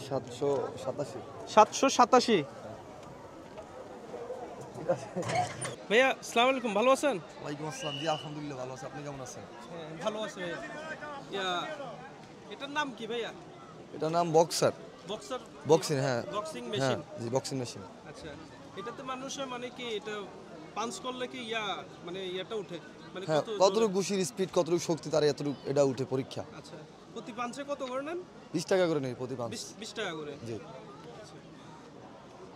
787। 787। ভাইয়া আসসালামু আলাইকুম, ভালো আছেন? ওয়ালাইকুম আসসালাম। জি আলহামদুলিল্লাহ ভালো আছি। আপনি কেমন আছেন? হ্যাঁ, ভালো আছি ভাইয়া। ইয়া, এটার নাম কি ভাইয়া? এটার নাম বক্সার। বক্সার? বক্সিং, হ্যাঁ। বক্সিং হ্যাঁ, মেশিন। জি বক্সিং মেশিন। আচ্ছা, এটাতে মানুষের মানে কি এটা পাঞ্চ করলে কি মানে ইয়াটা উঠে, মানে হ্যাঁ, কত কতটুকু জোরে? ঘুষির স্পিড, কতটুকু শক্তি তার এতটুকু এটা উঠে পরীক্ষা। আচ্ছা, প্রতি পাঞ্চে কত করে নেন? 20 টাকা করে নেই প্রতি পাঁচ। 20 টাকা করে। জি।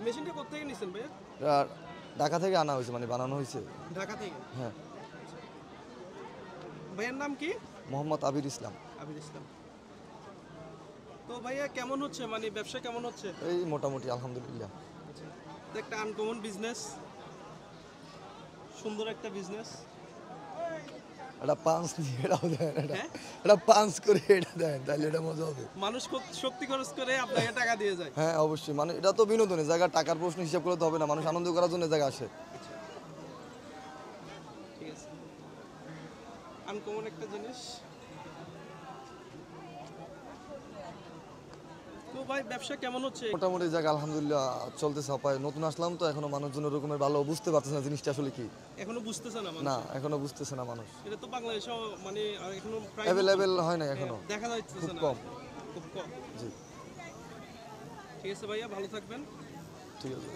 মেশিনটা কোথা থেকে নিছেন ভাইয়া? এটা ঢাকা থেকে আনা হয়েছে, মানে বানানো হয়েছে। ঢাকা থেকে। হ্যাঁ। ভাইয়ার নাম কি? মোহাম্মদ আবির ইসলাম। আবির ইসলাম। তো ভাইয়া কেমন হচ্ছে, মানে ব্যবসা কেমন হচ্ছে? এই মোটামুটি আলহামদুলিল্লাহ। এটা একটা আনকমন বিজনেস, সুন্দর একটা বিজনেস। এটা পাঁচ দিয়ে এটাও দেন, হ্যাঁ, এটা পাঁচ করে এটা দেন, তাহলে এটা মজা হবে। মানুষ শক্তি খরচ করে আপনাকে টাকা দিয়ে যায়। হ্যাঁ অবশ্যই, মানে এটা তো বিনোদনের জায়গা, টাকার প্রশ্ন হিসাব করলে তো হবে না, মানুষ আনন্দ করার জন্য জায়গা আসে। ঠিক আছে, আনকমন একটা জিনিস। তো ভাই ব্যবসা কেমন হচ্ছে? মোটামুটি জায়গা আলহামদুলিল্লাহ চলতেছে অপায়। নতুন আসলাম তো, এখনো মানুষজন ওরকমের ভালো বুঝতে পারতেছে না জিনিসটা আসলে কি। এখনো বুঝতেছে না মানুষ? না, এখনো বুঝতেছে না মানুষ। এটা তো বাংলাদেশে মানে এখনো প্রায় অ্যাভেলেবেল হয় না এখনো, দেখা যাচ্ছে খুব না, কম। খুব কম। জি, ঠিক আছে ভাইয়া, ভালো থাকবেন। ঠিক আছে।